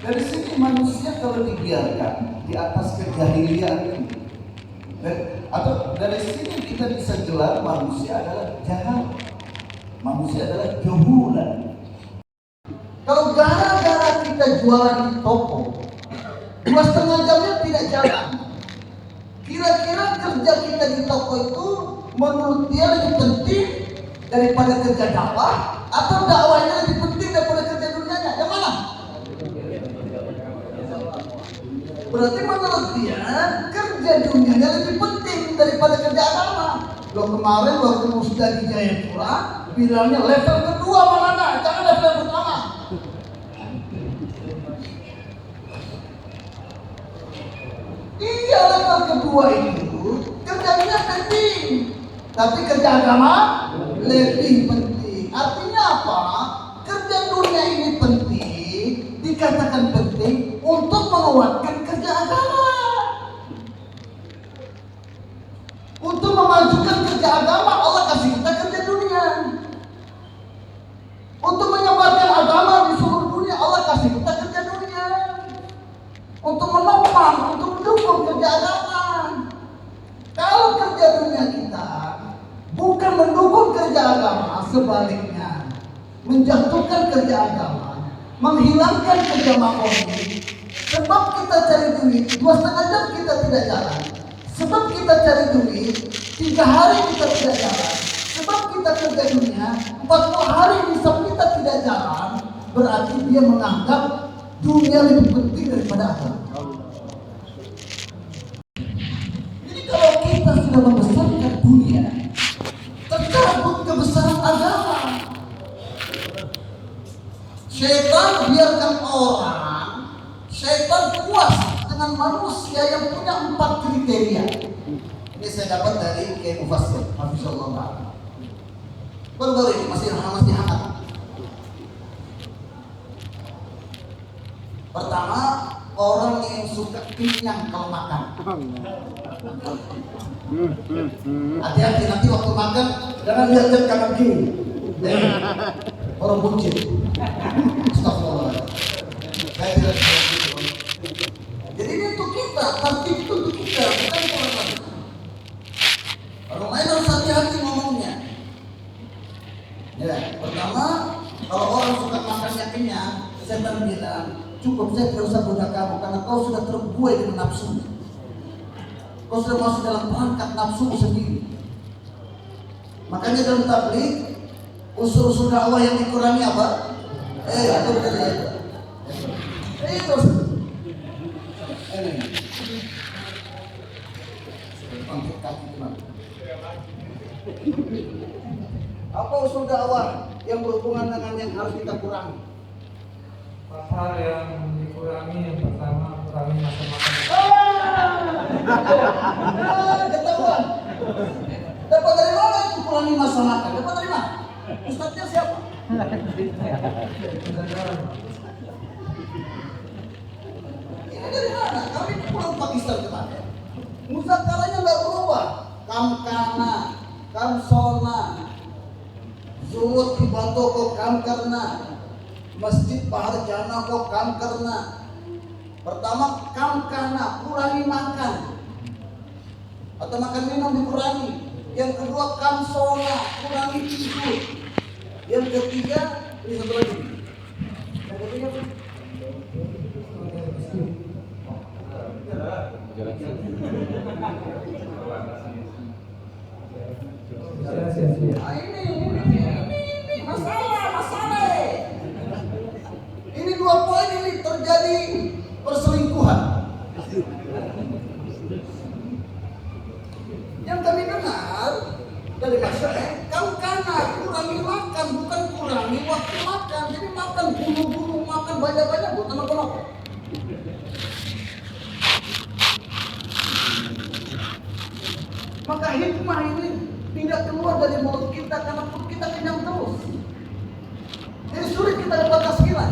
Dari sini manusia kalau dibiarkan di atas kejahilian ini, atau dari sini kita bisa gelar manusia adalah jahat, manusia adalah jahulan. Kalau gara-gara kita jualan di toko 2,5 jamnya tidak jalan, kira-kira kerja kita di toko itu menurut dia lebih penting daripada kerja dakwah, atau dakwahnya lebih penting daripada kerja dunianya? Yang mana? Berarti menurut dia kerja dunianya lebih penting daripada kerja agama. Loh, kemarin waktu Musda di Jayapura bilangnya level kedua mana, jangan level pertama. Iya, level kedua itu kerjanya penting, tapi kerja agama lebih penting. Artinya apa? Kerja dunia ini penting, dikatakan penting untuk menguatkan kerja agama, untuk memajukan kerja agama. Allah kasih kita kerja dunia untuk menyebarkan agama di seluruh dunia. Allah kasih kita kerja dunia untuk menopang, untuk mendukung kerja agama. Kalau kerja dunia kita bukan mendukung kerja agama, sebaliknya menjatuhkan kerja agama, menghilangkan kerja makomi. Sebab kita cari duit 2,5 jam kita tidak jalan, sebab kita cari duit 3 hari kita tidak jalan, sebab kita kerja dunia 40 hari bisa kita tidak jalan, berarti dia menganggap dunia lebih penting daripada agama. Jadi kalau kita sudah membesarkan dunia, tercabut kebesaran agama. Syaitan biarkan orang, syaitan puas dengan manusia yang punya 4 kriteria. Ini saya dapat dari Kiai Mufassir, Hafizahullah. Baru-baru ini masih hangat. Pertama, orang yang suka kenyang kalau makan. Hati-hati nanti waktu makan jangan lihat kanan kiri. Orang buncit. Astagfirullah. Saya tidak begitu. Jadi ini untuk kita, tertib itu untuk kita, bukan orang lain. Orang lain harus hati-hati ngomongnya. Ya, pertama, kalau orang suka makannya kenyang, setan bilang, cukup, saya tidak usah goda kamu karena kau sudah terbuai dengan nafsu. Kau sudah masuk dalam perangkat nafsu sendiri. Makanya dalam tabligh usul-usul dakwah yang dikurangi apa? Itu betul ya. Itu. Ini. Bangkit kaki teman. Apa usul dakwah yang berhubungan dengan yang harus kita kurangi? Hal yang dikurangi, yang pertama kurangi masa makan. Ketahuan. Dapat dari mana itu kurangi masa makan? Dapat dari mana? Ustadznya siapa? Ini dari mana? Kami pulang Pakistan kemarin. Muzakaranya nggak berubah. Kamkana, kamsona, zuhud di batoko kamkarna, Masjid Bahar Jana kok kamkarna. Pertama kamkana, kurangi makan atau makan minum dikurangi. Yang kedua kamsona, kurangi tidur. Yang ketiga, ini satu lagi. Yang ketiga apa? Nah, ini masalah. Ini 2 poin ini terjadi perselingkuhan. Yang kami dengar dari masyarakat, kau karena kurangi makan, bukan kurangi waktu makan. Jadi makan bulu-bulu, makan banyak-banyak, bukan apa-apa. Maka hikmah ini tidak keluar dari mulut kita karena perut kita kenyang terus. Jadi sulit kita dapat tasbihan.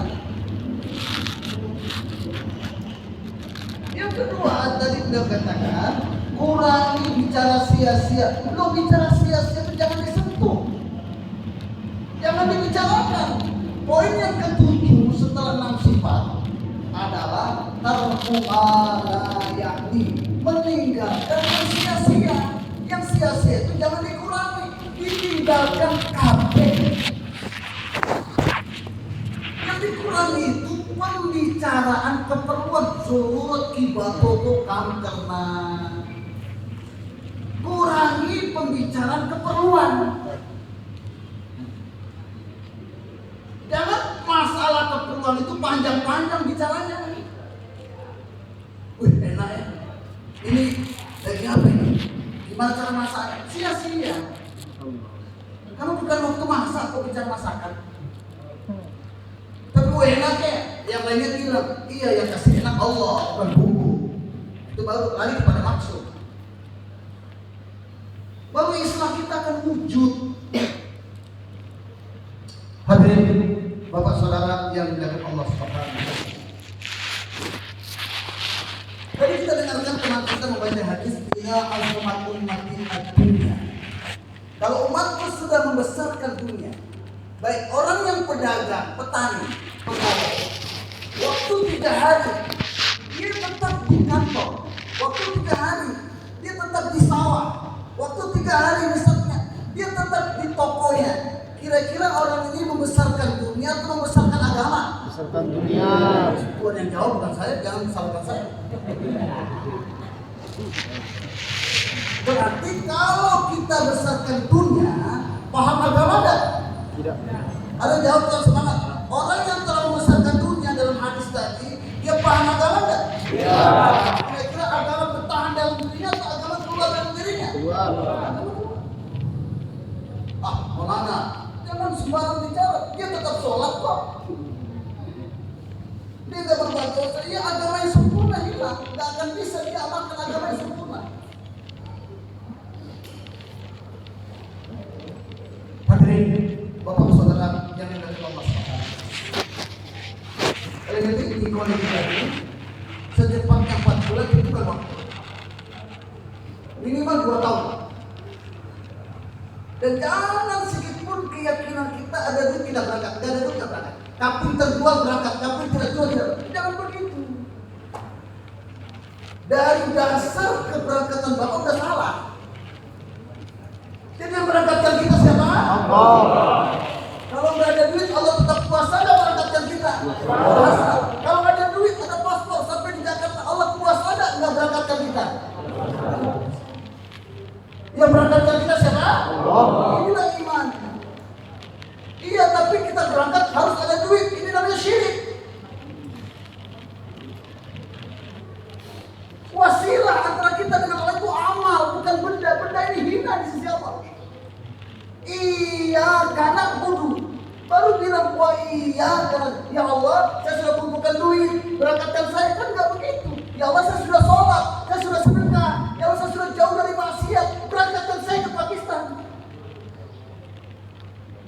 Yang kedua tadi sudah katakan kurangi bicara sia-sia. Lo bicara sia-sia itu jangan disentuh, jangan dibicarakan. Poin yang ke-7 setelah 6 sifat yakni meninggalkan yang sia-sia. Yang sia-sia itu jangan dikurangi, ditinggalkan kabeh. Yang dikurangi itu pembicaraan keperluan surut kibatoto karena kurangi pembicaraan keperluan. Jangan masalah keperluan itu panjang-panjang bicaranya. Wih, enak ya. Ini daging apa ini? Gimana cara masaknya? Sia-sia. Kamu bukan waktu masak kok bicara masakan. Tapi enak ya. Yang lainnya bilang, iya yang kasih enak Allah, bukan bumbu. Itu baru lari kepada maksud. Baru Islam kita akan wujud. Hadirin Bapak Saudara yang dimuliakan Allah Subhanahu wa taala. Tadi kita dengarkan teman kita membaca hadis ila al-umatul matin ad-dunya. Kalau umatku sudah membesarkan dunia, baik orang yang pedagang, petani, pegawai, waktu 3 hari dia tetap di kantor, waktu 3 hari dia tetap di sawah, waktu 3 hari misalnya dia tetap di tokonya. Kira-kira orang ini membesarkan dunia atau membesarkan agama? Membesarkan dunia. Tuhan yang jawab bukan saya, jangan salahkan saya. Berarti kalau kita besarkan dunia, paham agama enggak? Tidak. Ada jawab yang semangat. Orang yang telah membesarkan dunia dalam hadis tadi, dia paham agama enggak? Tidak. Kira-kira agama bertahan dalam dirinya atau agama keluar dalam dirinya? Keluar. Mana? Jangan sembarang bicara. Dia tetap sholat kok. Dia tidak berbuat dosa. Ya agama yang sempurna hilang. Tidak akan bisa dia amalkan agama yang sempurna. Hadirin Bapak Saudara yang dimuliakan Allah Subhanahu. Oleh itu ikon ini secepatnya 4 bulan itu kan waktu. Minimal 2 tahun. Dan jangan sedikitpun keyakinan kita ada duit tidak berangkat, tidak ada duit tidak berangkat. Kaping terjual berangkat, kaping tidak jual tidak berangkat. Jangan begitu. Dari dasar keberangkatan Bapak sudah salah. Jadi yang berangkatkan kita siapa? Allah. Kalau nggak ada duit, Allah tetap kuasa nggak berangkatkan kita? Kuasa. Kalau nggak ada duit, ada paspor sampai di Jakarta, Allah kuasa nggak berangkatkan kita? Yang berangkatkan kita siapa? Allah. Inilah iman. Iya, tapi kita berangkat harus ada duit. Ini namanya syirik. Wasilah antara kita dengan Allah itu amal, bukan benda. Benda ini hina di sisi Allah. Iya, karena kudu. Baru bilang wah iya, ya Allah, saya sudah kumpulkan duit, berangkatkan saya, kan nggak begitu. Ya Allah, saya sudah sholat, saya sudah sedekah, ya Allah, saya sudah jauh dari maksiat, berangkatkan saya ke Pakistan.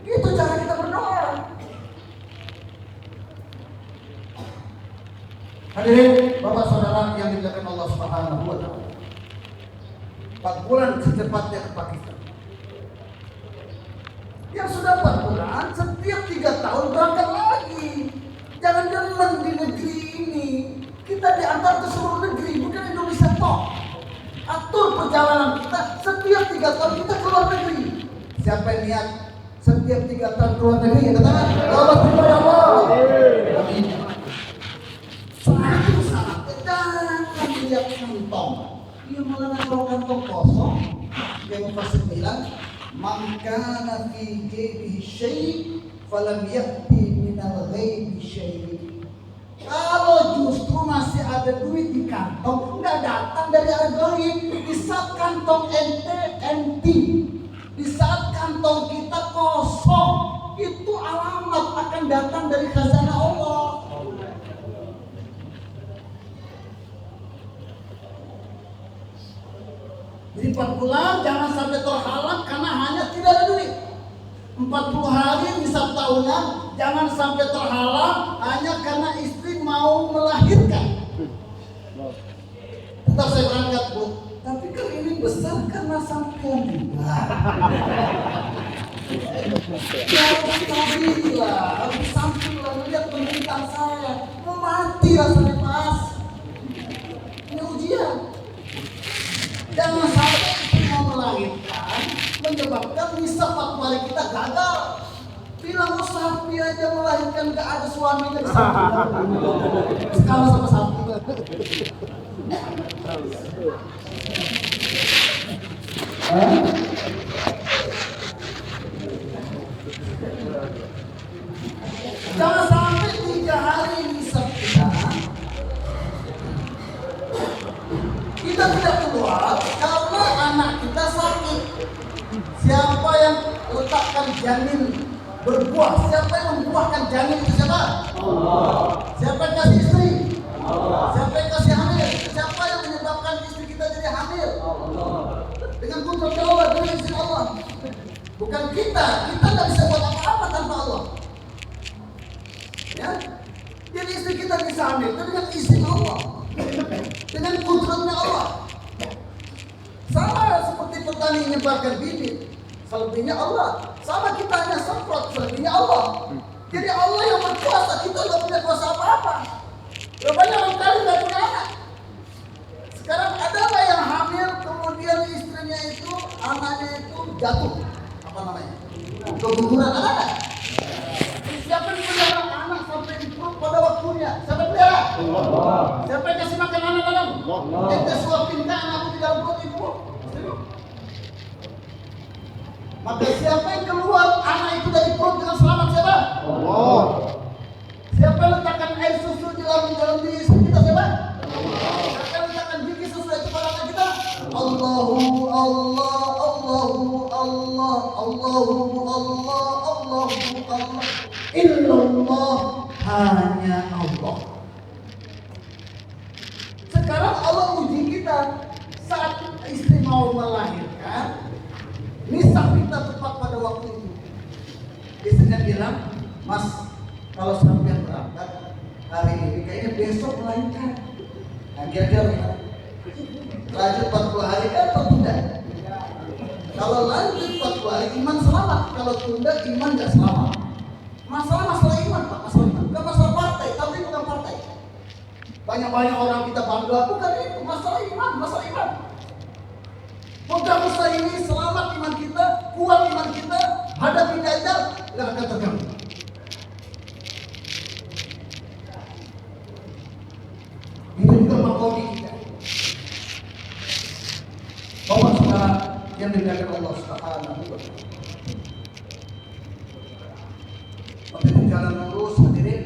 Itu cara kita berdoa. Hadirin Bapak Saudara yang dimuliakan Allah Subhanahu wa taala. 4 bulan secepatnya ke Pakistan. Yang sudah 4 bulan, setiap 3 tahun berangkat lagi. Jangan demen di negeri ini. Kita diantar ke seluruh negeri, bukan Indonesia toh. Atur perjalanan kita, setiap 3 tahun kita keluar negeri. Siapa yang niat setiap 3 tahun keluar negeri? Ya katakan, ya Allah, terima ya Allah. Amin. Satu saat, jangan lihat kantong. Dia malah naruh kantong kosong. Yang Mufassir bilang, man kana fi jaybihi syai' falam ya'ti minal ghaibi syai'. Kalau justru masih ada duit di kantong, nggak datang dari arah gaib. Di saat kantong ente empty, di saat kantong kita kosong, itu alamat akan datang dari khazanah Allah. Jadi 4 bulan jangan sampai terhalang karena hanya tidak ada duit. 40 hari bisa tahunan jangan sampai terhalang hanya karena istri mau melahirkan. Tetap saya berangkat, Bu. Tapi kan ini besar karena sampean juga. Ya alhamdulillah, harus samping lah melihat penderitaan saya. Mau mati rasanya Mas. melahirkan gak ada suaminya di samping. Sekala sama sapi. Jangan sampai 3 hari nisab kita tidak keluar karena anak kita sakit. Siapa yang letakkan janin berbuah? Siapa yang membuahkan janin itu siapa? Allah. Siapa yang kasih istri? Allah. Siapa yang kasih hamil? Siapa yang menyebabkan istri kita jadi hamil? Allah. Dengan kudrat Allah, dengan izin Allah. Bukan kita tidak bisa buat apa-apa tanpa Allah. Ya? Jadi istri kita bisa hamil itu dengan izin Allah, dengan kudratnya Allah. Sama seperti petani menyebarkan bibit, selebihnya Allah. Sama kita hanya semprot, selebihnya Allah. Jadi Allah yang berkuasa, kita tidak punya kuasa apa-apa. Banyak orang kali tidak punya anak. Sekarang ada nggak yang hamil kemudian istrinya itu, anaknya itu jatuh, apa namanya, keguguran, ada nggak? Siapa yang pelihara anak sampai di perut pada waktunya? Siapa yang pelihara? Allah. Siapa yang kasih makan anak dalam? Allah. Ente suapin anakmu di dalam perut ibu. Maka siapa yang keluar anak itu dari perut dengan selamat? Siapa? Allah. Siapa yang letakkan air susu di dalam diri istri kita? Siapa? Allah. Siapa yang letakkan gigi susu itu pada anak kita? Allahu Allah, Allahu Allah, Allahu Allah, Allahu Allah. Illallah, hanya Allah. Sekarang Allah uji kita saat istri mau melahirkan, nisab kita tepat pada waktu itu. Istrinya bilang, Mas, kalau sampai berangkat hari ini, kayaknya besok melahirkan. Nah, kira-kira lanjut 40 hari kan atau tunda? Kalau lanjut 40 hari iman selamat, kalau tunda iman gak selamat. Masalah iman, Pak, masalah iman. Bukan masalah partai, tapi bukan partai. Banyak orang kita bangga, bukan itu, masalah iman, masalah iman. Moga-moga ini selamat iman kita, kuat iman kita, hadapi dajjal, gak akan terganggu. Itu juga makomi kita. Bapak saudara yang dimuliakan Allah Subhanahu wa Ta'ala. Untuk jalan lurus hadirin,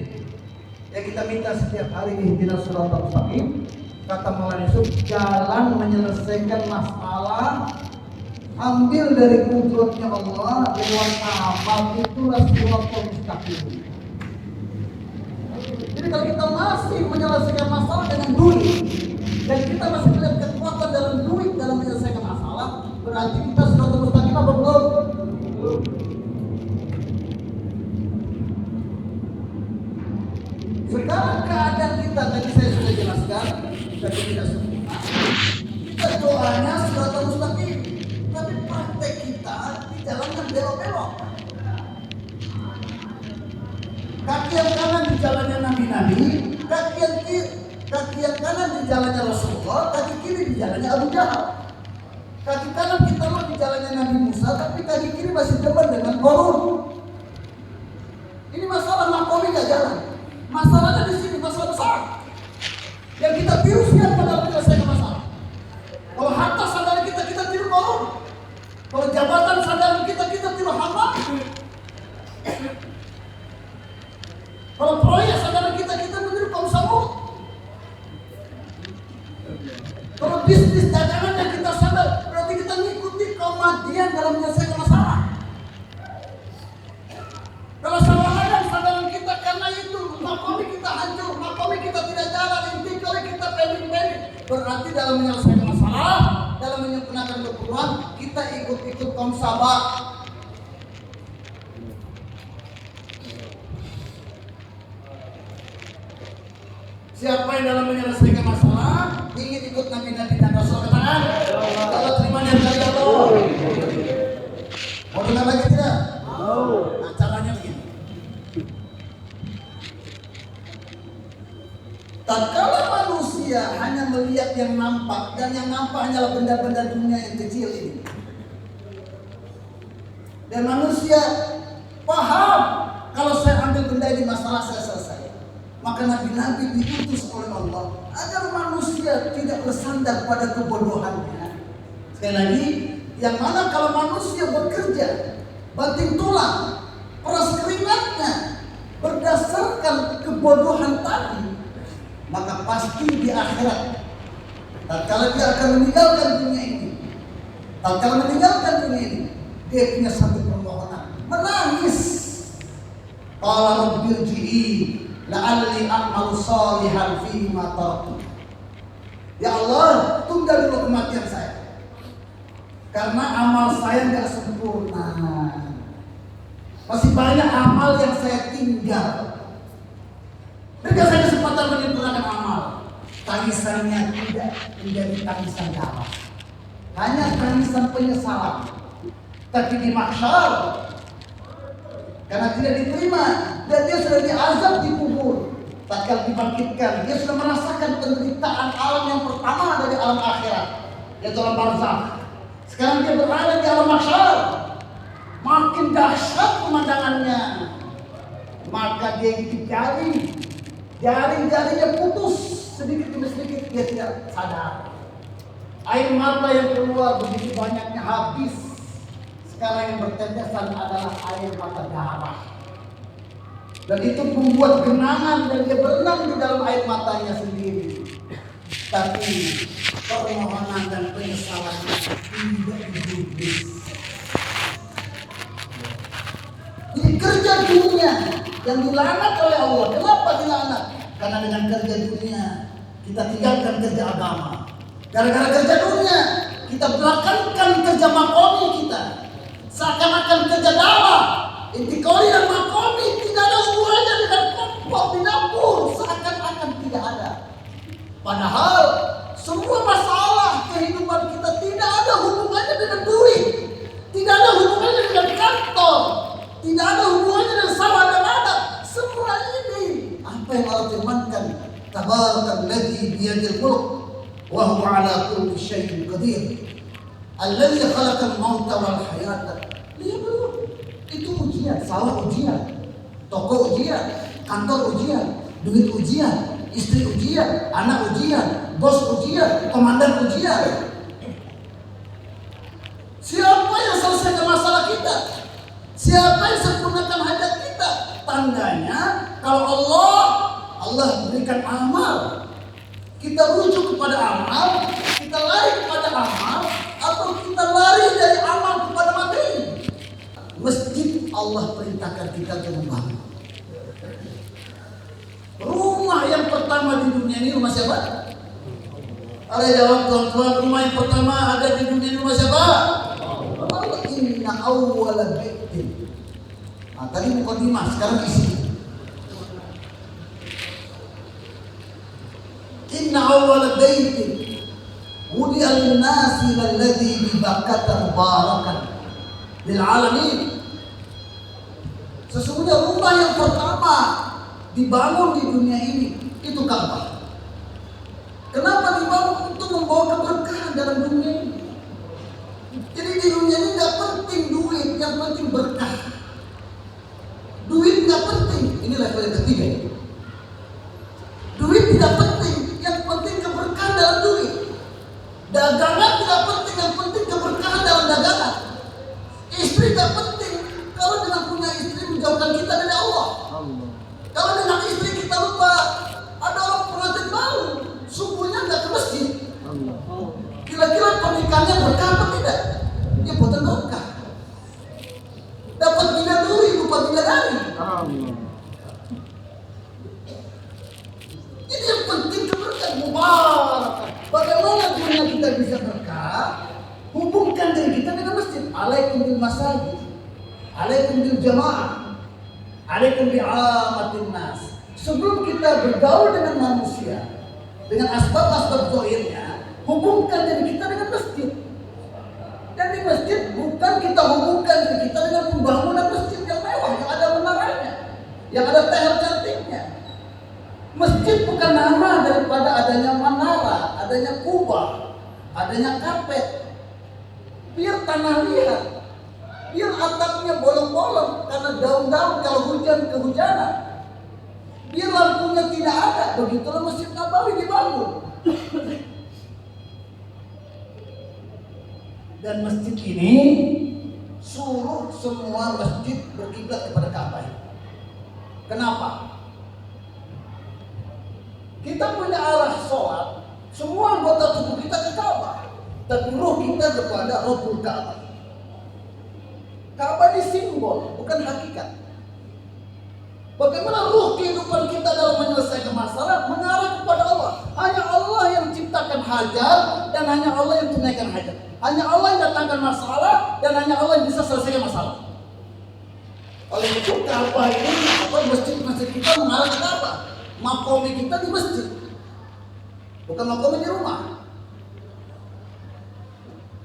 yang kita minta setiap hari ihdinas shiratal mustaqim. Kata Maulana Yusuf, jalan menyelesaikan masalah ambil dari kudratnya Allah lewat amal, itulah shiratal mustaqim. Jadi kalau kita masih menyelesaikan masalah dengan duit dan kita masih melihat kekuatan dalam duit dalam menyelesaikan masalah, berarti kita shiratal mustaqim apa belum? Sekarang keadaan kita tadi saya sudah jelaskan, tadi tidak sempurna. Kita doanya shiratal mustaqim, tapi praktek kita di jalannya belok-belok. Kaki yang kanan di jalannya nabi-nabi, kaki yang kanan di jalannya Rasulullah, kaki kiri di jalannya Abu Jahal. Kaki kanan kita mau di jalannya Nabi Musa, tapi kaki kiri masih depan dengan Qarun. Ini masalah makomi gak jalan. Masalahnya di sini, masalah besar yang kita tiru siapa dalam menyelesaikan masalah. Kalau harta sadar kita tiru Qarun. Kalau jabatan sadar kita tiru Haman. Kalau proyek sadar kita tiru kaum Samud. Kalau bisnis dagangan yang kita sadar, berarti kita mengikuti kaum Madian dalam menyelesaikan masalah. Kalau sadaran kita karena itu makomi kita hancur, makomi kita tidak jalan, intikali kita pending-pending. Berarti dalam menyelesaikan masalah, dalam menyempurnakan keperluan, kita ikut kaum Sabah. Siapa yang dalam menyelesaikan masalah ingin ikut nabi-nabi dan rasul, katakan kalau terimanya dari Allah. Mau dengar lagi tidak? Nah, caranya begini. Tatkala manusia hanya melihat yang nampak, dan yang nampak hanyalah benda-benda dunia yang kecil ini, dan manusia paham kalau saya ambil benda benda ini masalah selesai. Maka nabi-nabi diutus oleh Allah agar manusia tidak bersandar pada kebodohannya. Sekali lagi, yang mana kalau manusia bekerja banting tulang, peras keringatnya berdasarkan kebodohan tadi, maka pasti di akhirat tatkala dia akan meninggalkan dunia ini, dia punya satu permohonan, menangis. Qala rabbirji'i la'alli a'malu shalihan fima taraktu. Ya Allah, tunda dulu kematian saya, karena amal saya nggak sempurna. Masih banyak amal yang saya tinggal. Berikan saya kesempatan menyempurnakan amal. Tangisannya tidak menjadi tangisan darah, hanya tangisan penyesalan. Tapi di mahsyar, karena tidak diterima dan dia sudah diazab di kubur, tatkala dibangkitkan dia sudah merasakan penderitaan alam yang pertama dari alam akhirat, yaitu alam barzakh. Sekarang dia berada di alam mahsyar, makin dahsyat pemandangannya. Maka dia gigit jari-jarinya putus sedikit demi sedikit, dia tidak sadar. Air mata yang keluar begitu banyaknya habis. Sekarang yang bertetesan adalah air mata darah, dan itu membuat genangan dan dia berenang di dalam air matanya sendiri. Tapi permohonan dan penyesalannya tidak digubris. Jadi kerja dunia yang dilaknat oleh Allah. Kenapa dilaknat? Karena dengan kerja dunia kita tinggalkan kerja agama. Gara-gara kerja dunia kita belakangkan kerja makomi kita. Seakan-akan kerja dakwah, intikori dan makomi tidak ada hubungannya dengan kompok di dapur. Seakan-akan tidak ada. Padahal semua masalah kehidupan kita tidak ada hubungannya dengan duit, tidak ada hubungannya dengan kantor, tidak ada hubungannya dengan sawah dan ladang. Semua ini apa yang Allah firmankan, Tabarakalladzii biyadil mulk wa huwa ala kulli syai'in qadir. Alladzi khalaqal mauta wal hayata liyabluwakum. Itu ujian, sawah ujian, toko ujian, kantor ujian, duit ujian, istri ujian, anak ujian, bos ujian, komandan ujian. Siapa yang selesaikan masalah kita? Siapa yang sempurnakan hajat kita? Tandanya kalau Allah berikan amal, kita rujuk kepada amal, kita lari kepada amal, atau kita lari dari amal kepada materi. Masjid Allah perintahkan kita untuk membangun. Rumah yang pertama di dunia ini rumah siapa? Ada jawab tuan-tuan, rumah yang pertama ada di dunia ini rumah siapa? Inna awwala baitin. Nah, tadi mukadimah, sekarang isi. Inna awwala baitin wudi'a lin-nasi alladzi bi Bakkah mubarakan lil alamin. Sesungguhnya rumah yang pertama dibangun di dunia ini itu Ka'bah. Kenapa dibangun? Untuk membawa keberkahan dalam dunia ini. Jadi di dunia ini nggak penting duit, yang penting berkah. Duit nggak penting, ini level yang ketiga. Duit tidak penting, yang penting keberkahan dalam duit. Dagangan tidak penting, yang penting keberkahan dalam dagangan. Istri tidak penting, kalau dengan punya istri menjauhkan kita dari Allah. Kalau dengan istri kita lupa, ada orang pengantin baru, subuhnya nggak ke masjid. Kira-kira pernikahannya berkah apa tidak? Ya bukan berkah. Dapat bidadari, lupa bidadari. Ini yang penting keberkahan mubarak. Bagaimana dunia kita bisa berkah? Hubungkan diri kita dengan masjid. Alaikum bil masajid, alaikum bil jamaah, alaikum bi amatin nas. Sebelum kita bergaul dengan manusia, dengan asbab-asbab zahirnya, hubungkan diri kita dengan masjid. Dan di masjid bukan kita hubungkan diri kita dengan pembangunan masjid yang mewah, yang ada menaranya, yang ada tehel cantiknya. Masjid bukan nama daripada adanya menara, adanya kubah, adanya karpet. Biar tanah liat, biar atapnya bolong-bolong karena daun-daun kalau hujan kehujanan. Biar lampunya tidak ada, begitulah Masjid Nabawi dibangun. Dan masjid ini suruh semua masjid berkiblat kepada Ka'bah. Kenapa? Kita punya arah sholat, semua anggota tubuh kita ke Ka'bah, tapi roh kita kepada Rabbul Ka'bah. Ka'bah ini simbol, bukan hakikat. Bagaimana ruh kehidupan kita dalam menyelesaikan masalah mengarah kepada Allah. Hanya Allah yang ciptakan hajat dan hanya Allah yang tunaikan hajat. Hanya Allah yang datangkan masalah dan hanya Allah yang bisa selesaikan masalah. Oleh itu Ka'bah ini masjid-masjid kita mengarah ke Ka'bah. Makomi kita di masjid, bukan makomi di rumah.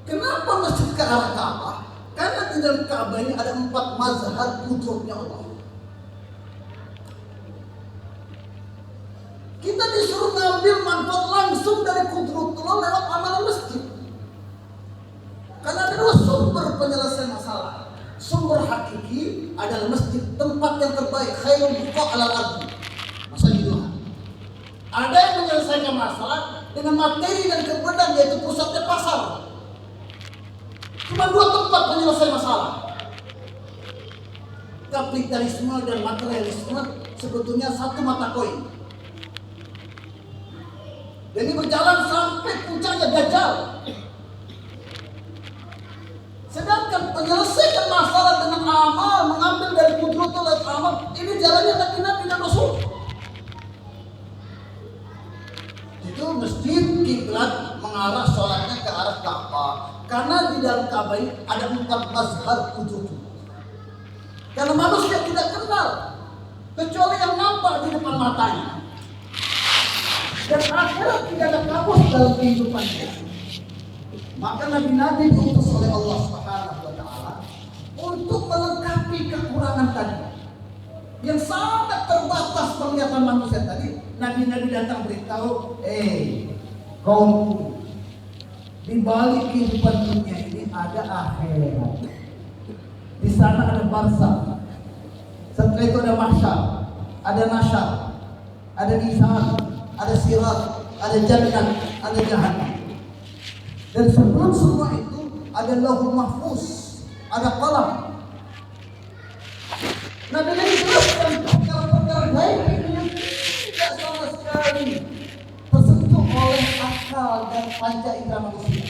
Kenapa masjid ke arah Ka'bah? Karena di dalam Ka'bah ini ada 4 mazhar kudratnya Allah. Kita disuruh ngambil manfaat langsung dari kudratullah lewat amalan masjid. Karena ada 2 sumber penyelesaian masalah. Sumber hakiki adalah masjid, tempat yang terbaik, khairul buqa' alal ardi. Masjid Tuhan. Ada yang menyelesaikan masalah dengan materi dan kebenaran, yaitu pusatnya pasar. Cuma 2 tempat penyelesaian masalah. Kapitalisme dan materialisme sebetulnya satu mata koin. Dan ini berjalan sampai puncaknya Dajjal. Sedangkan penyelesaian masalah dengan amal, mengambil dari kudratullah amal, ini jalannya Nabi dan Rasul. Itu masjid kiblat mengarah sholatnya ke arah Ka'bah. Karena di dalam Ka'bah ini ada 4 mazhar kudratullah. Karena manusia tidak kenal kecuali yang nampak di depan matanya. Dan akhirat tidak ada kabus dalam kehidupannya. Maka Nabi-Nabi diutus oleh Allah Subhanahu wa Ta'ala untuk melengkapi kekurangan tadi yang sangat terbatas penglihatan manusia tadi. Nabi-Nabi datang beritahu, kaumku, di balik kehidupan dunia ini ada akhirat. Di sana ada barzakh. Setelah itu ada mahsyar, ada nasyar, ada mizan, ada sirat, ada jannah, ada jahannam. Dan sebelum semua itu ada lauhul mahfuz, ada qalam. Nabi jelaskan perkara-perkara gaib yang tidak sama sekali tersentuh oleh akal dan panca indera manusia.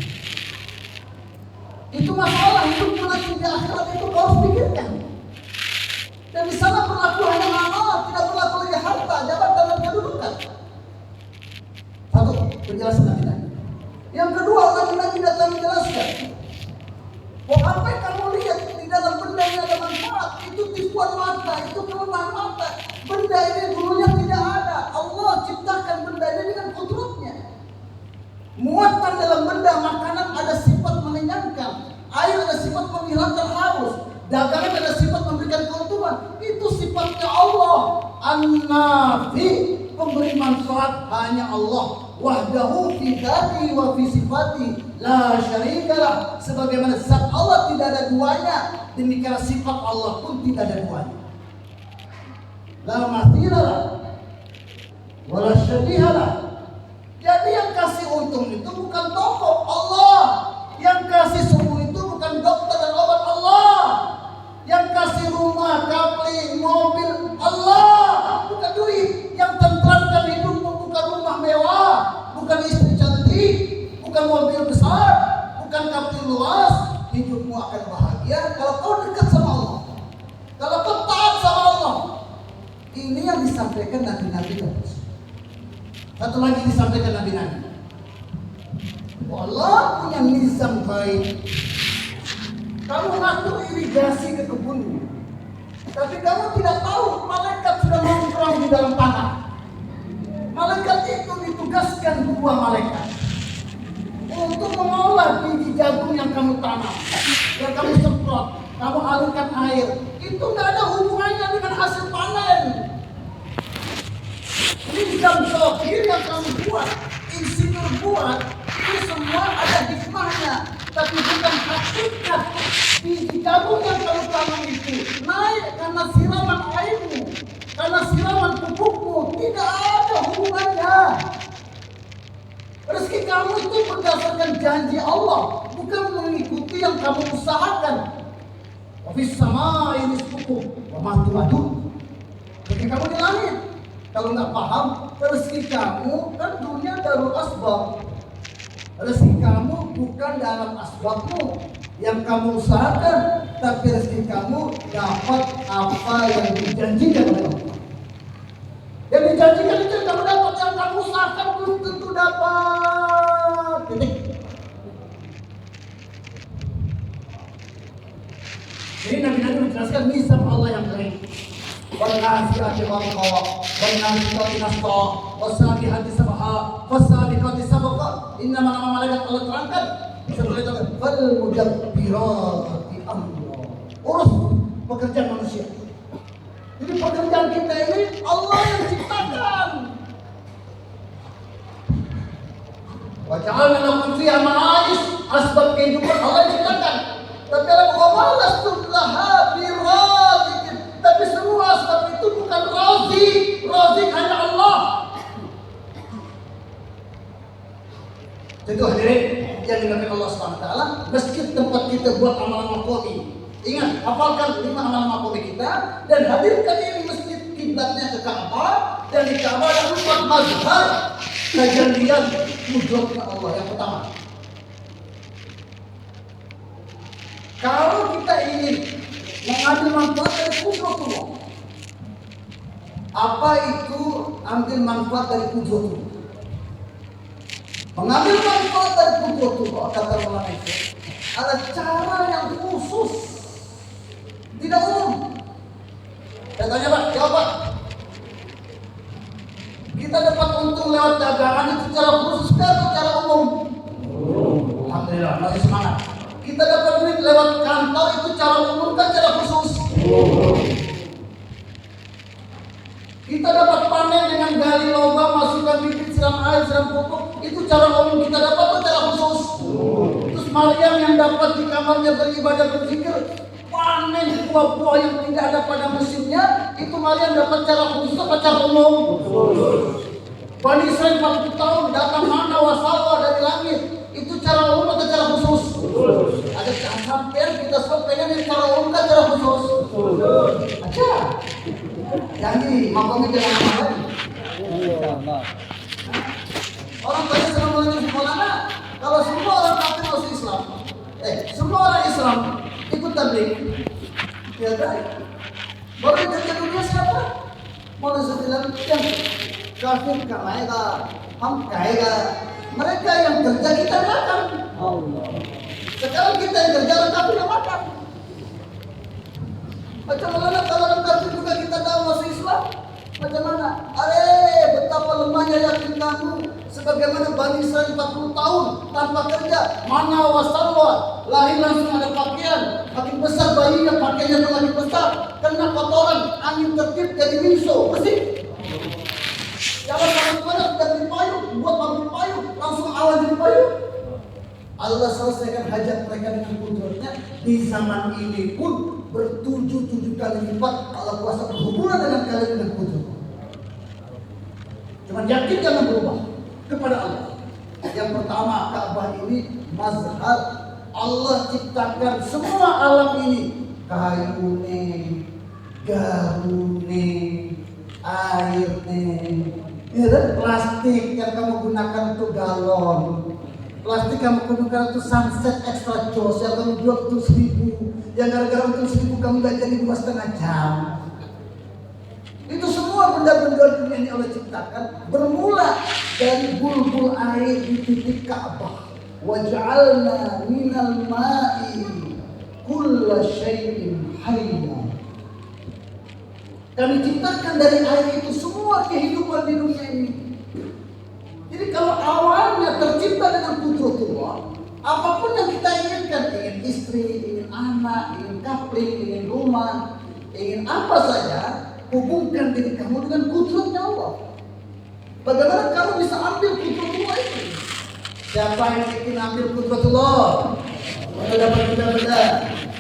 Itu masalah hidup nanti di akhirat itu kau harus pikirkan. Dan di sana berlaku hanya amal, tidak berlaku lagi harta, jabatan dan kedudukan. Satu, penjelasan Nabi. Yang kedua, Nabi datang menjelaskan bahwa apa yang kamu lihat di dalam benda yang ada manfaat itu tipuan mata, itu kelemahan mata. Benda ini dulunya tidak ada. Allah ciptakan benda ini dengan kudratnya. Muatan dalam benda makanan ada sifat mengenyangkan, air ada sifat menghilangkan haus, dagangan ada sifat memberikan keuntungan. Itu sifatnya Allah. An-Nafi, pemberi manfaat hanya Allah. Wahdahu fi dzati wa fi sifati la syarikalah. Sebagaimana zat Allah tidak ada duanya, demikian sifat Allah pun tidak ada duanya. La mathilalah wala syabihalah. Jadi yang kasih untung itu bukan toko, Allah. Yang kasih sembuh itu bukan dokter dan obat, Allah. Yang kasih rumah, kapling, mobil, Allah. Bukan duit. Yang tentramkan hidupmu bukan rumah mewah, bukan istri cantik, bukan mobil besar, bukan kapling luas. Hidupmu akan bahagia kalau kau dekat sama Allah, kalau kau taat sama Allah. Ini yang disampaikan Nabi-Nabi. Satu lagi disampaikan Nabi-Nabi, Allah punya nizam baik. Kamu ngatur irigasi ke kebunmu, tapi kamu tidak tahu malaikat sudah nongkrong di dalam tanah. Malaikat itu ditugaskan 2 malaikat untuk mengolah biji jagung yang kamu tanam, yang kamu semprot, kamu alirkan air. Itu nggak ada hubungannya dengan hasil panen. Nizam zahir yang kamu buat, insinyur buat, itu semua ada hikmahnya, tapi bukan hakikat. Biji jagung yang kamu tanam itu naik karena siraman airmu, Karena siraman pupukmu tidak ada hubungannya. Rezeki kamu itu berdasarkan janji Allah, bukan mengikuti yang kamu usahakan. Wafis sama ini rizqukum wa ma tu'adun. Rezeki kamu di langit. Kalau nggak paham, rezeki kamu kan dunia darul asbab. Rezeki kamu bukan dalam asbabmu yang kamu usahakan, tapi rezeki kamu dapat apa yang dijanjikan oleh Allah. Yang dijanjikan itu kamu dapat, yang kamu usahakan belum tentu dapat. Titik. Jadi Nabi menjelaskan nisam Allah yang kering. Wal-nasi'ati gharqa, wal-nasi'ati nasqa, was-sabihati sabha, was-sabiqati sabqa. Innama nama malaikat Allah terangkan setelah itu fal-mudabbirati amra. Urus pekerjaan manusia. Jadi pekerjaan kita ini Allah yang ciptakan. Wa ja'alna lakum fiha ma'aish, asbab kehidupan Allah yang ciptakan. Tapi Allah lastum laha birazikin. Tapi semua asbab itu bukan razik. Razik hanya Allah. Jadi hadirin yang dimaksud Allah SWT, masjid tempat kita buat amalan maqami. Ingat, hafalkan 5 amalan maqami kita dan hadirkan ini masjid kiblatnya ke Ka'bah, dan di Ka'bah ada 4 mazhar kejadian mudratnya Allah. Yang pertama, kalau kita ingin mengambil manfaat dari kudratullah, apa itu ambil manfaat dari kudratullah? Mengambil manfaat dari kudratullah, kata ulama itu, ada cara yang khusus, tidak umum. Saya tanya Pak, jawab Pak. Kita dapat untung lewat dagangan itu secara khusus atau secara umum? Alhamdulillah, masih semangat. Kita dapat duit lewat kantor itu cara umum kan cara khusus? Kita dapat panen dengan gali lubang, masukkan bibit, siram air, siram pupuk, itu cara umum kita dapat atau cara khusus? Terus Maryam yang dapat di kamarnya beribadah berzikir, panen buah-buah yang tidak ada pada musimnya, itu Maryam dapat cara khusus atau cara umum? Bani Israil 40 tahun datang mana wasalwa dari langit, itu cara umum atau cara khusus? Ada sampai kita semua pengen yang cara umum kan cara khusus? Aja. Jadi makamnya jangan makan. Orang tanya Assalamualaikum Maulana, kalau semua orang kafir masuk Islam, semua orang Islam ikut tabligh, ya kan? Baru jaga dunia siapa? Maulana bilang yang kafir kamayga, ham kayga. Mereka yang kerja kita makan. Sekarang kita yang kerja orang kafir yang makan. Macam mana kalau orang kafir juga kita tahu masuk Islam? Macam mana? Betapa lemahnya yakin kamu. Sebagaimana Bani Israil 40 tahun tanpa kerja, mana wasalwa, lahir langsung ada pakaian, makin besar bayinya pakaiannya makin besar, kena kotoran, angin tertib jadi minso, bersih. Jangan pakai panas dan payung, buat pabrik payung, langsung awal jadi payung. Allah selesaikan hajat mereka dengan kudratnya. Di zaman ini pun bertujuh-tujuh kali lipat Allah kuasa berhubungan dengan kalian dengan kudrat. Cuma yakin jangan berubah kepada Allah. Yang pertama, Ka'bah ini mazhar Allah ciptakan semua alam ini, kayune, garune, airnya, dan plastik yang kamu gunakan itu galon. Plastik kamu gunakan itu sunset extra jos yang kamu jual itu 1.000, yang gara-gara untuk 1.000 kamu gak jadi 2,5 jam. Itu semua benda-benda dunia yang Allah ciptakan bermula dari bulbul air di titik Ka'bah. Waj'alna minal ma'i kulla syai'in hayya. Kami ciptakan dari air itu semua kehidupan di dunia ini. Jadi kalau awalnya tercipta dengan kudratullah, apapun yang kita inginkan, ingin istri, ingin anak, ingin kapling, ingin rumah, ingin apa saja, hubungkan diri kamu dengan kudratnya Allah. Bagaimana kamu bisa ambil kudratullah itu? Siapa yang ingin ambil kudratullah? Maka dapat benda-benda.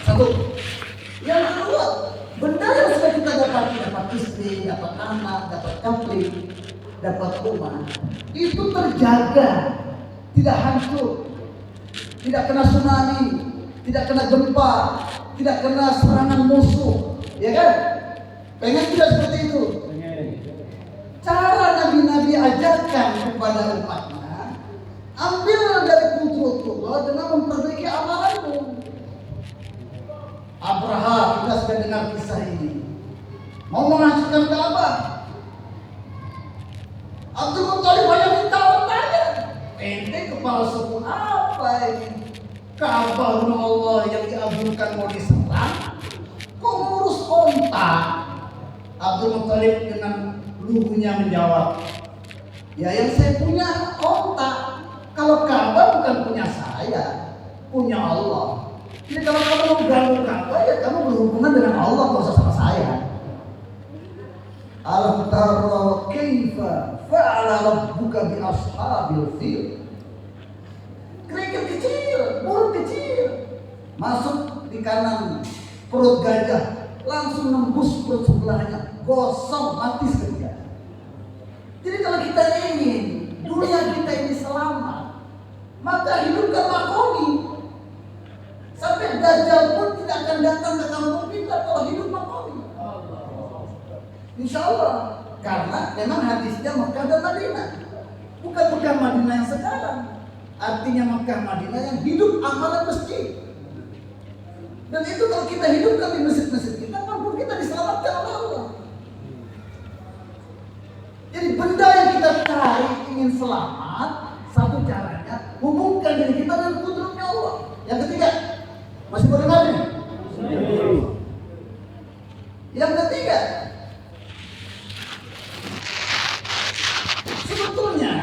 Satu. Yang kedua, Benda yang sudah kita dapat istri, dapat anak, dapat kapling, dapat rumah, itu terjaga, tidak hancur, tidak kena tsunami, tidak kena gempa, tidak kena serangan musuh, ya kan? Pengen tidak seperti itu? Cara Nabi-Nabi ajarkan kepada umatnya, ambil dari kultur dengan memperbaiki amalanmu. Abraha, kita sudah dengar kisah ini, mau menghancurkan Ka'bah. Abdul Muthalib hanya minta tanya, ente kepala suku apa ini? Ka'bah rumah Allah yang diagungkan mau diserang, kok ngurus onta? Abdul Muthalib dengan lugunya menjawab, ya yang saya punya onta. Kalau Ka'bah bukan punya saya, punya Allah. Jadi kalau kamu mau ganggu Ka'bah, ya kamu berhubungan dengan Allah, nggak usah sama saya. Alam tara kaifa fa'ala rabbuka bi ashabil fil. Kerikil kecil, burung kecil, masuk di kanan perut gajah, langsung nembus perut sebelahnya, gosong mati seketika. Jadi kalau kita ingin dunia kita ini selamat, maka hidupkan makomi. Sampai Dajjal pun tidak akan datang ke kampung kita kalau hidup makomi. Insya Allah. Karena memang hadisnya Mekah dan Madinah, bukan Mekah Madinah yang sekarang. Artinya Mekah Madinah yang hidup amalan masjid. Dan itu kalau kita hidupkan di masjid-masjid kita, kampung kita diselamatkan oleh Allah. Jadi benda yang kita cari ingin selamat, satu caranya hubungkan diri kita dengan kudratnya Allah. Yang ketiga, masih boleh lagi? Yang ketiga, sebetulnya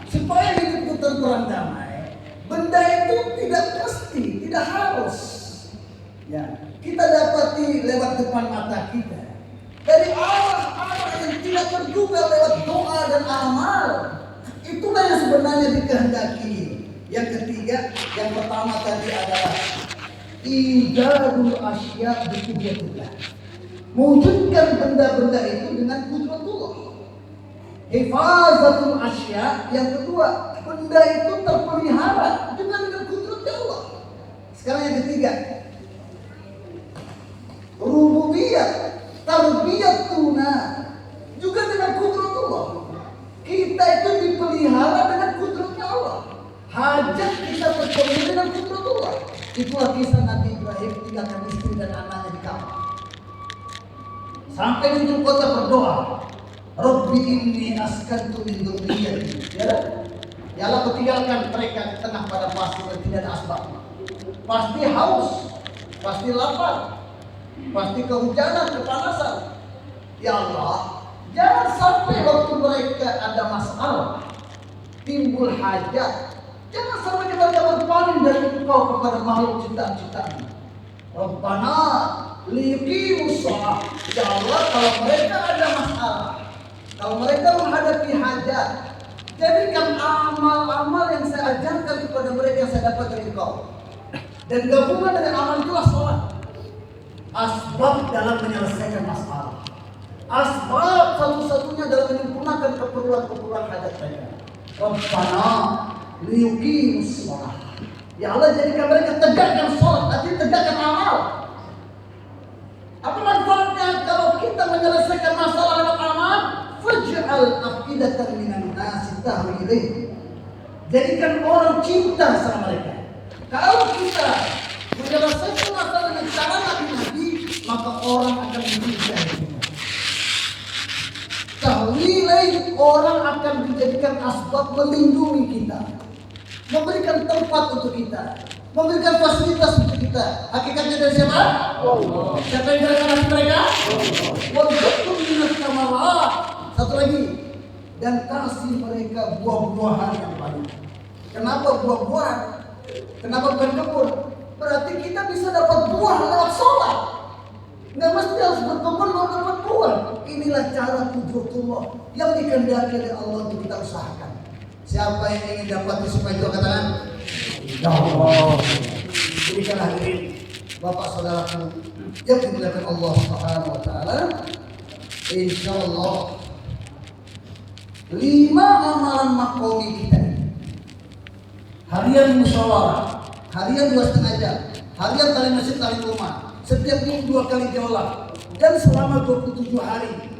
supaya hidup kita terang damai, benda itu tidak mesti, tidak harus, ya kita dapati lewat depan mata kita dari arah-arah yang tidak terduga lewat doa dan amal. Itulah yang sebenarnya dikehendaki. Yang ketiga, yang pertama tadi adalah ijadul asya biqudratillah. Mewujudkan benda-benda itu dengan kudratullah. Hifazatul asya, yang kedua, benda itu terpelihara dengan kudrat Allah. Sekarang yang ketiga, rububiyah, tarbiyatuna, juga dengan kudratullah. Kita itu dipelihara dengan kudratnya Allah. Hajat kita terpenuhi dengan kudratullah. Itulah kisah Nabi Ibrahim tinggalkan istri dan anaknya di Ka'bah. Sampai di ujung kota berdoa, Rabbi inni askantu min dzurriyyati. Ya Allah, tinggalkan mereka di tengah pada pasir dan tidak ada asbab. Pasti haus, pasti lapar, pasti kehujanan, kepanasan. Ya Allah, jangan sampai waktu mereka ada masalah, timbul hajat, jangan sampai mereka berpaling dari Engkau kepada makhluk ciptaan-ciptaan. Rabbana liyuqimus shalah. Ya Allah, kalau mereka ada masalah, kalau mereka menghadapi hajat, jadikan amal-amal yang saya ajarkan kepada mereka yang saya dapat dari Engkau. Dan gabungan dengan amal itulah sholat. Asbab dalam menyelesaikan masalah. Asbab satu-satunya dalam menyempurnakan keperluan-keperluan hajat mereka. Rabbana liyuqimus shalah. Ya Allah, jadikan mereka tegakkan sholat, artinya tegakkan amal. Apa manfaatnya kalau kita menyelesaikan masalah lewat amal? Faj'al afidatan minan nasi tahwi ilaih. Jadikan orang cinta sama mereka. Kalau kita menyelesaikan masalah dengan cara Nabi, maka orang akan mencintai kita. Tahwi ilaih, orang akan dijadikan asbab melindungi kita, memberikan tempat untuk kita, memberikan fasilitas untuk kita. Hakikatnya dari siapa? Allah. Siapa yang gerakan hati mereka? Warzuqhum minas samarat. Satu lagi, dan kasih mereka buah-buahan yang banyak. Kenapa buah-buahan? Kenapa bukan kebun? Berarti kita bisa dapat buah lewat sholat. Nggak mesti harus berkebun mau dapat buah. Inilah cara kudratullah yang dikehendaki oleh Allah untuk kita usahakan. Siapa yang ingin dapat supaya itu katakan, ya Allah. Berikan hadirin Bapak saudaraku yang dimuliakan Allah Subhanahu wa taala, insyaallah 5 amalan makomi kita ini. Harian musyawarah, harian 2,5 jam, harian tali masjid tali rumah, setiap minggu 2 kali jaulah, dan selama 27 hari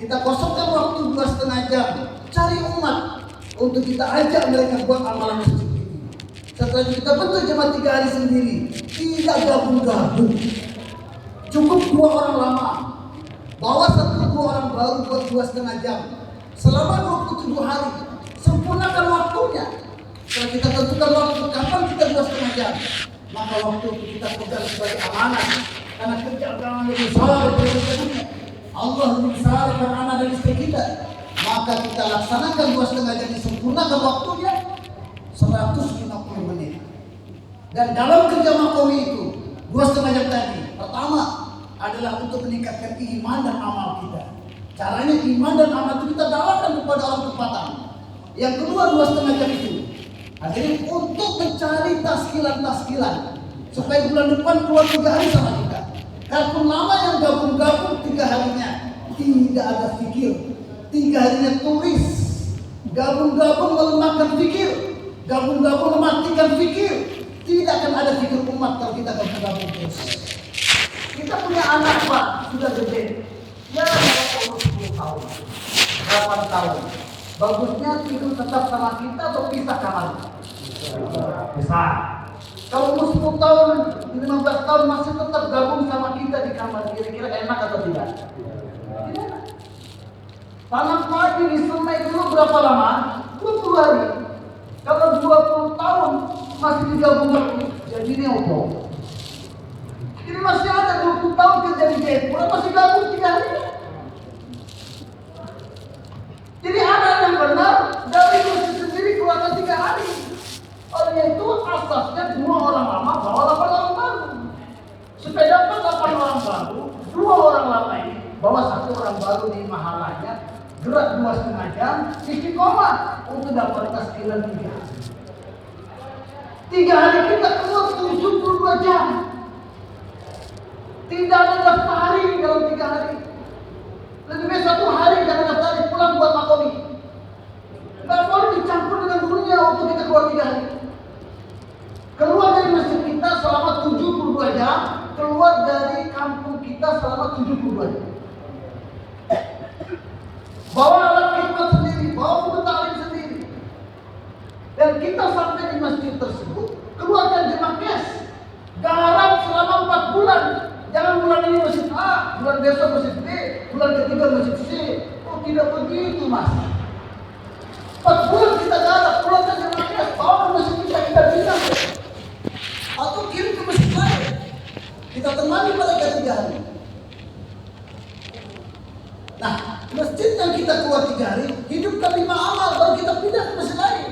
kita kosongkan waktu 2,5 jam cari umat untuk kita ajak mereka buat amalan masjid ini. Setelah itu kita bentuk jemaah 3 hari sendiri, tidak gabung-gabung, cukup 2 orang lama, bawa 1-2 orang baru buat 2,5 jam selama 27 hari, sempurnakan waktunya. Setelah kita tentukan waktu kapan kita 2,5 jam, maka waktu itu kita pegang sebagai amanah, karena kerja agama lebih besar dari dunia. Allah lebih besar karena anak dan istri kita, maka kita laksanakan 2,5 jam, disempurnakan waktunya 150 menit. Dan dalam kerja makowi itu 2,5 jam tadi, pertama adalah untuk meningkatkan iman dan amal kita. Caranya iman dan amal itu kita dalakan kepada orang tempatan. Yang kedua 2,5 jam itu hadirin untuk mencari taskilan supaya bulan depan keluar 3 hari sama kita. Kalau lama yang gabung-gabung 3 harinya tidak ada fikir, 3 harinya tulis, gabung-gabung melemahkan fikir, gabung-gabung mematikan fikir. Tidak akan ada fikir umat kalau kita gabung-gabung terus. Kita punya anak Pak, sudah gede, ya umur 10 tahun, 8 tahun. Bagusnya tidur tetap sama kita atau pisah kamar? Pisah. Kalau umur 10 tahun, 15 tahun masih tetap gabung sama kita di kamar, kira-kira enak atau tidak? Tidak. Tanam pagi di sungai dulu berapa lama? 20 hari. Kalau 20 tahun masih digabung-gabung, jadi ini apa? Ini masih ada 20 tahun kerja di Jayapura, masih gabung 3 hari. Jadi anak yang benar dari masjid sendiri keluarkan 3 hari. Oleh itu asasnya 2 orang lama bawa 8 orang baru. Supaya dapat 8 orang baru, 2 orang lama ini bawa 1 orang baru di mahalanya, gerak 2,5 jam, istiqomah untuk dapat taskilan 3 hari. 3 hari kita keluar 72 jam. Tidak ada daftari dalam 3 hari. Lebih baik 1 hari jangan daftari, pulang buat makomi. Tidak boleh dicampur dengan dunia untuk kita keluar 3 hari. Keluar dari masjid kita selama 72 jam, keluar dari kampung kita selama 72 jam. Bawa alat khidmat sendiri, bawa buku taklim sendiri. Dan kita sampai di masjid tersebut, keluarkan jemaah cash, garap selama 4 bulan. Jangan bulan ini masjid A, bulan besok masjid B, bulan ketiga masjid C. Oh tidak begitu mas. 4 bulan kita garap, keluarkan jemaah cash, bawa ke masjid kita bina. Atau kirim ke masjid lain. Kita temani mereka 3 hari. Nah, masjid yang kita keluar 3 hari, hidupkan 5 amal, baru kita pindah ke masjid lain.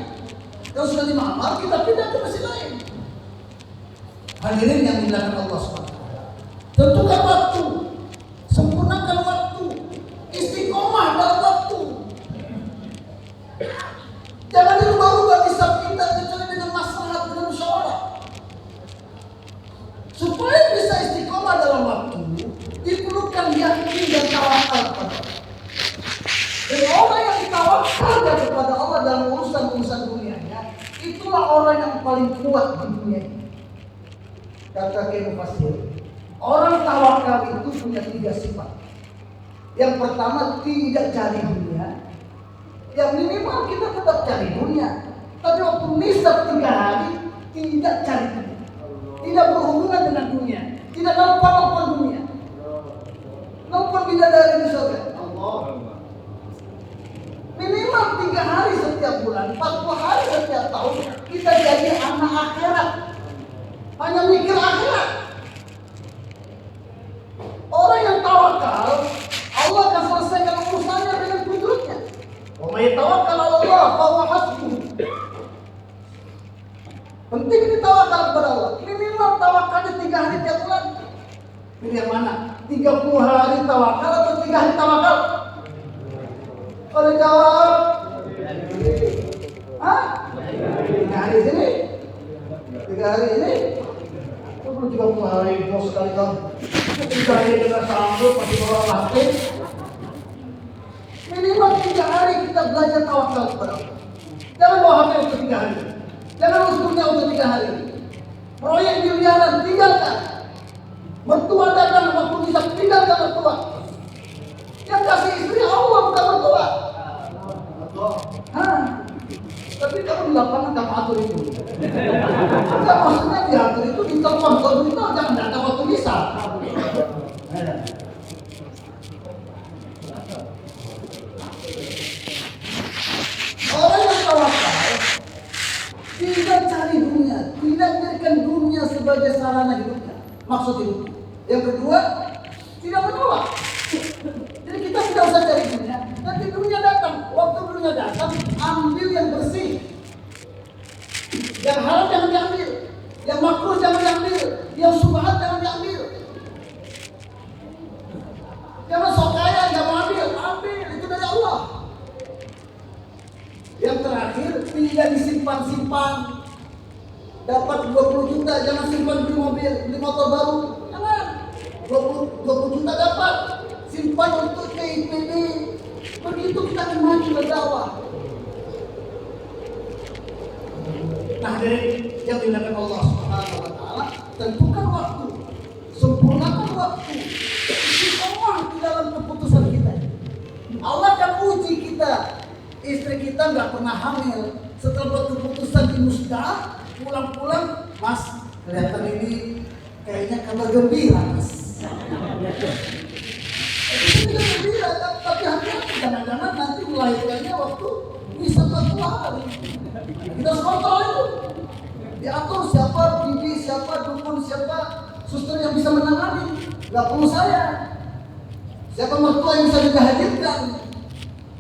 Kalau sudah 5 amal, kita pindah ke masjid lain. Hadirin yang dimuliakan Allah SWT. Tentukan waktu, sempurnakan waktu, istiqomah dalam waktu. Jangan dirubah-rubah hisab kita kecuali dengan maslahat, dengan musyawarah. Supaya bisa istiqomah dalam waktu, diperlukan yakin dan tawakal kepada Allah. Dan orang yang ditawakal kepada Allah dalam urusan dunianya, itulah orang yang paling kuat di dunia ini. Kata Kiai Mufassir, orang tawakal itu punya 3 sifat. Yang pertama, tidak cari dunia. Yang minimal kita tetap cari dunia, tapi waktu nisab 3 hari tidak cari dunia, tidak berhubungan dengan dunia, tidak nelpon dunia, nelpon bidadari di surga. Minimal 3 hari setiap bulan, 40 hari setiap tahun kita jadi anak akhirat, hanya mikir akhirat. Orang yang tawakal, Allah akan selesaikan urusannya dengan kudratnya. Wa may tawakkal 'ala Allah fa huwa hasbuh. Penting ditawakal kepada Allah. Minimal tawakalnya 3 hari tiap bulan. Pilih yang mana? 30 hari tawakal atau 3 hari tawakal? Kalau jawab, hah? 3 hari sini, 3 hari ini, 27 30 hari bos sekali kamu. Ketika hari tidak sanggup masih bawa latih. Minimal 3 hari kita belajar tawakal kepada Allah. Jangan bawa HP untuk 3 hari. Jangan urus dunia untuk 3 hari. Proyek miliaran tinggalkan. Mertua datang waktu bisa tinggalkan mertua. Yang kasih istri Allah bukan mertua. Hah? Tapi kamu di lapangan kamu atur itu. Enggak, maksudnya diatur itu di telepon. Kalau itu jangan datang waktu bisa. Orang yang tawakal tidak cari dunia, tidak menjadikan dunia sebagai sarana hidupnya, maksud hidupnya. Yang kedua, tidak menolak. Jadi kita tidak usah cari dunia, nanti dunia datang. Waktu dunia datang, ambil yang bersih. Yang haram jangan diambil, yang makruh jangan diambil, yang subhat jangan diambil. Jangan sok kaya, nggak mau ambil, itu dari Allah. Yang terakhir, tidak disimpan-simpan. Dapat 20 juta, jangan simpan beli mobil, beli motor baru. Jangan. 20 juta dapat, simpan untuk KIPD. Begitu kita akan maju berdakwah. Nah, dari yang dilakukan Allah Subhanahu wa taala, tentukan waktu, sempurnakan waktu. Istiqomah di dalam keputusan kita. Allah akan uji kita. Istri kita nggak pernah hamil, setelah buat keputusan di musda, pulang-pulang, Mas, kelihatan ini kayaknya kabar gembira, Mas. Itu tidak gembira, tapi hati-hati, jangan-jangan nanti melahirkannya waktu bisa 40 hari. Kita harus kontrol itu. Diatur siapa bibi, siapa dukun, siapa suster yang bisa menangani. Nggak perlu saya. Siapa mertua yang bisa dihadirkan.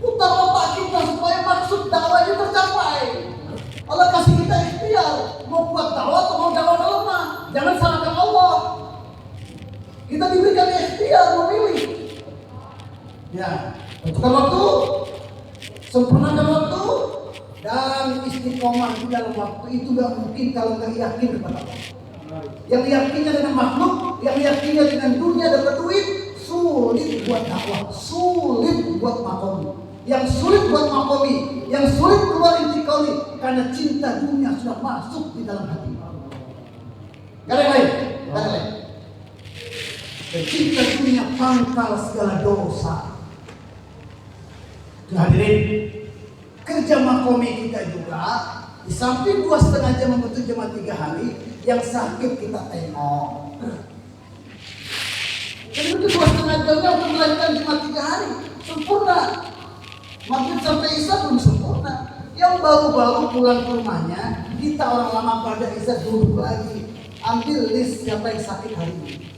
Putar otak kita supaya maksud dakwah ini tercapai. Allah kasih kita ikhtiar, mau buat dakwah atau mau dakwah lemah. Jangan salahkan Allah. Kita diberikan ikhtiar memilih. Ya, tentukan waktu, sempurnakan waktu, dan istiqomah di dalam waktu itu gak mungkin kalau gak yakin kepada Allah. Yang yakinnya dengan makhluk, yang yakinnya dengan dunia dapat duit, sulit buat dakwah, sulit buat makomi. Yang sulit buat makomi, yang sulit keluar intikoli, karena cinta dunia sudah masuk di dalam hati. Gak ada yang lain, gak ada yang lain. Dan cinta dunia pangkal segala dosa. Hadirin, kerja makomi kita juga, di samping 2,5 jam membentuk jemaah 3 hari, yang sakit kita tengok. Jadi itu 2,5 jamnya untuk melahirkan jemaah 3 hari, sempurna. Maghrib sampai Isya belum sempurna. Yang baru-baru pulang ke rumahnya, kita orang lama pada Isya duduk lagi, ambil list siapa yang sakit hari ini,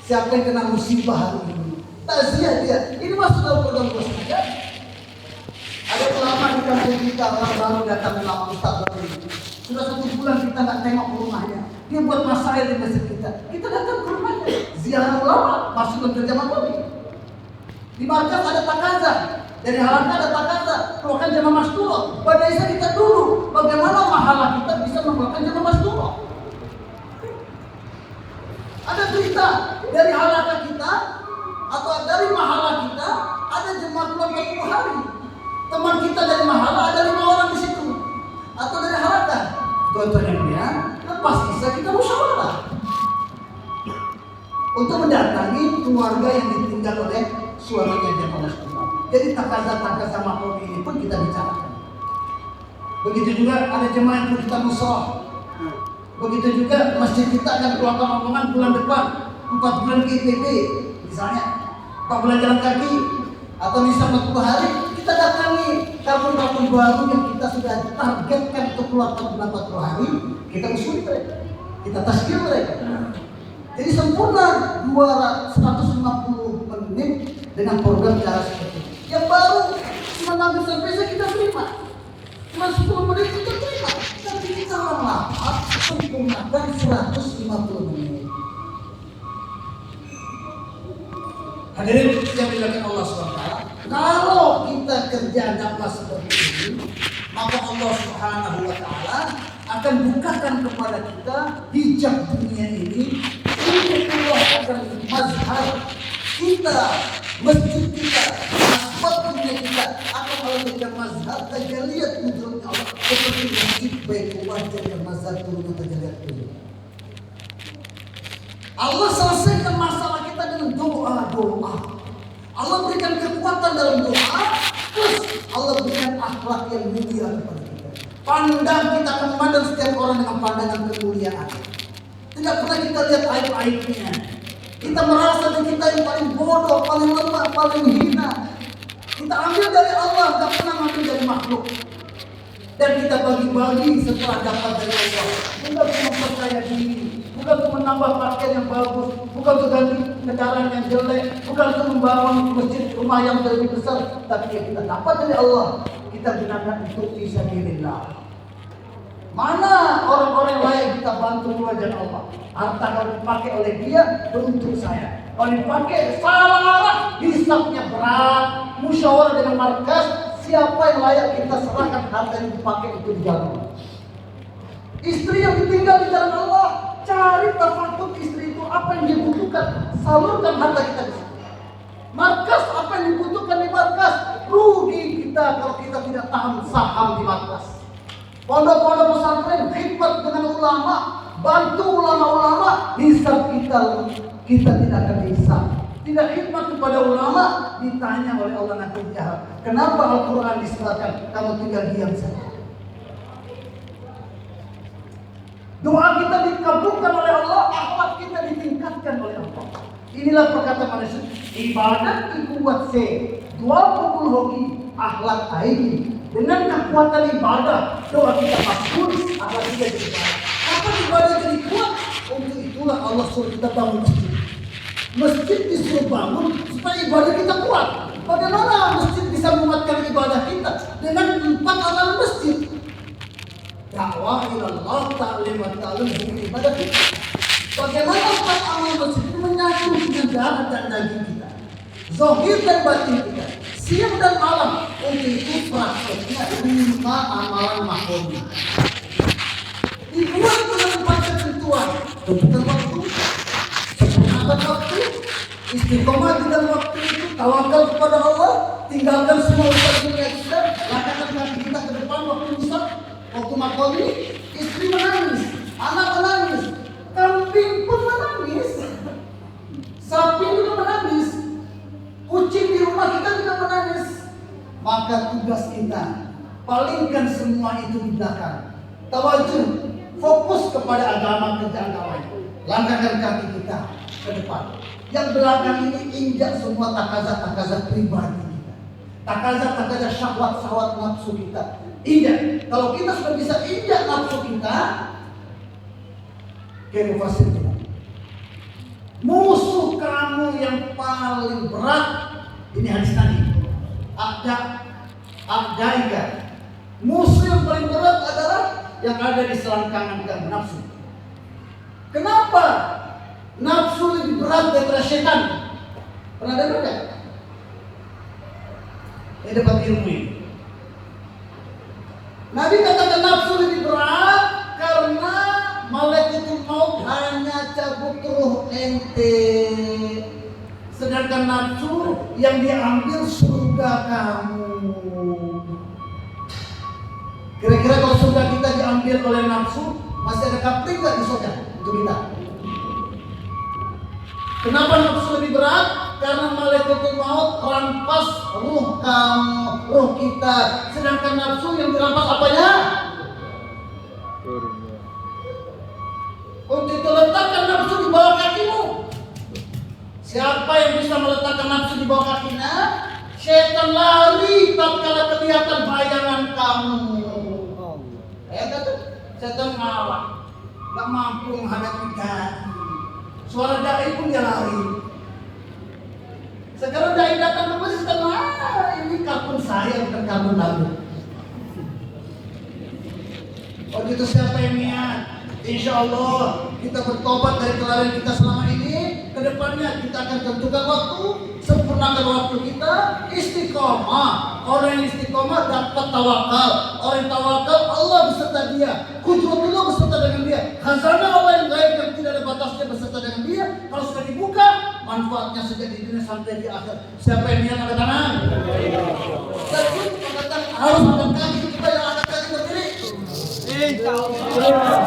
siapa yang kena musibah hari ini. Takziah dia. Ini masuk dalam program 2,5 jam. Ada ulama di kampung kita, orang baru datang ulama Ustaz baru ini. Sudah 1 bulan kita nggak tengok ke rumahnya. Dia buat masalah di masjid kita. Kita datang ke rumahnya, ziarah ulama, masuk ke kerja makomi. Di markas ada takazah. Dari Halangka ada takazah, keluarkan jamaah masturah. Pada Isya kita dulu, bagaimana mahala kita bisa mengeluarkan jamaah masturah. Ada berita dari Halangka kita atau dari mahala kita, ada jemaah keluar 40 hari. Teman kita dari mahala ada 5 orang di situ, atau dari Halangka. Contohnya dia, lepas Isya kita musyawarah untuk mendatangi keluarga yang ditinggal oleh suaminya jamaah masturah. Jadi takazah makomi ini pun kita bicarakan. Begitu juga ada jemaah yang kita musyawarah. Begitu juga masjid kita akan keluarkan omongan bulan depan 4 bulan KTP, misalnya 4 bulan jalan kaki atau misalnya 40 hari, kita datangi kampung-kampung baru yang kita sudah targetkan untuk keluar bulan 40 hari, kita usuli mereka, kita tasbih mereka. Jadi sempurna 150 menit dengan program cara seperti ini. Yang baru cuma ngambil survei kita terima, cuma 10 menit kita terima, tapi kita lama sempurnakan 150 menit. Hadirin yang dilakukan Allah SWT, kalau kita kerja dakwah seperti ini, maka Allah Subhanahu wa taala akan bukakan kepada kita hijab dunia ini untuk keluarkan mazhar kita, masjid kita, asbab dunia kita akan menjadi mazhar tajalliyat wujud Allah seperti masjid Baitullah jadi mazhar turunnya tajalliyat wujud. Allah selesaikan masalah kita dengan doa. Allah berikan kekuatan dalam doa, plus Allah berikan akhlak yang mulia kepada kita. Pandang kita akan memandang setiap orang dengan pandangan kemuliaan. Tidak pernah kita lihat aib-aibnya. Kita merasa diri kita yang paling bodoh, paling lemah, paling hina. Kita ambil dari Allah, tidak pernah ambil dari makhluk. Dan kita bagi-bagi setelah dapat dari Allah. Bukan cuma percaya diri, bukan untuk menambah pakaian yang bagus, bukan untuk ganti kendaraan yang jelek, bukan untuk membangun masjid rumah yang lebih besar, tapi yang kita dapat dari Allah kita gunakan untuk fisabilillah. Mana orang-orang yang layak kita bantu di jalan Allah? Harta kalau dipakai oleh dia untuk saya. Kalau dipakai salah arah, hisabnya berat. Musyawarah dengan markas, siapa yang layak kita serahkan harta yang dipakai untuk di jalan Allah. Istri yang ditinggal di jalan Allah, cari tafakur istri itu apa yang dibutuhkan, salurkan harta kita di situ. Markas apa yang dibutuhkan di markas, rugi kita kalau kita tidak tahan saham di markas. Pondok-pondok pesantren khidmat dengan ulama, bantu ulama-ulama, hisab kita tidak akan hisab. Tidak khidmat kepada ulama, ditanya oleh Allah nanti jahat. Kenapa Al-Quran diserahkan? Kamu tinggal diam saja. Doa kita dikabulkan oleh Allah, akhlak kita ditingkatkan oleh Allah. Inilah perkataan manusia. Ibadat kuat se, dua pukul hoki, akhlak aini. Dengan kekuatan ibadah, doa kita makbul, akhlak kita jadi baik. Kapan ibadah jadi kuat? Untuk itulah Allah suruh kita bangun masjid. Masjid disuruh bangun supaya ibadah kita kuat. Bagaimana masjid bisa menguatkan ibadah kita? Dengan 4 amalan masjid. Dakwah ilallah, ta'lim wa ta'lim dengan ibadah kita. Bagaimana 4 amalan masjid menyatu dengan darah dan daging kita, zahir dan batin kita, siang dan malam. Untuk itu prakteknya 5 amalan mahdomi. Dibuat dengan 4 ketentuan. Tentukan waktu, sempurnakan waktu, istiqomah di dalam waktu itu, tawakal kepada Allah, tinggalkan semua urusan dunia kita, langkahkan kaki kita ke depan waktu besar, waktu mahdomi. Istri menangis, anak menangis, kambing pun menangis, sapi juga menangis, kucing di rumah kita juga menangis. Maka tugas kita palingkan semua itu di belakang. Tawajuh, fokus kepada agama kerjaan kawan. Langkahkan kaki kita ke depan. Yang belakang ini injak semua takazat-takazat pribadi kita, takazat-takazat syahwat-syahwat nafsu kita. Injak. Kalau kita sudah bisa injak nafsu kita, kemufasir kita. Musuh kamu yang paling berat, ini hadis tadi. Adaika. Musuh yang paling berat adalah yang ada di selangkangan kamu, nafsu. Kenapa nafsu lebih berat daripada setan? Pernah dengar enggak? Ini dapat ilmu ini. Nabi katakan nafsu lebih berat karena malaikatul maut hanya cabut ruh ente. Sedangkan nafsu yang diambil surga kamu. Kira-kira kalau surga kita diambil oleh nafsu, masih ada kapling nggak di surga untuk kita? Kenapa nafsu lebih berat? Karena malaikatul maut rampas ruh kamu, ruh kita. Sedangkan nafsu yang dirampas apanya? Untuk itu letakkan nafsu di bawah kakimu. Siapa yang bisa meletakkan nafsu di bawah kakinya? Setan lari tatkala kelihatan bayangan kamu. Ya kata setan ngalah, nggak mampu menghadapi kaki. Suara dai pun dia lari. Sekarang dai datang ke masjid, ini karbon saya bukan karbon lalu. Oh gitu, siapa yang niat? Insya Allah kita bertobat dari kelalaian kita selama ini. Kedepannya kita akan tentukan waktu, sempurnakan waktu kita, istiqomah. Orang yang istiqomah dapat tawakal. Orang yang tawakal Allah beserta dia. Kudratullah beserta dengan dia. Khazanah Allah yang gaib yang tidak ada batasnya beserta dengan dia. Kalau sudah dibuka, manfaatnya sejak di dunia sampai di akhir. Siapa yang niat angkat tangan? Dan itu angkat tangan harus angkat kaki. Kita yang angkat kaki berdiri. Insya Allah.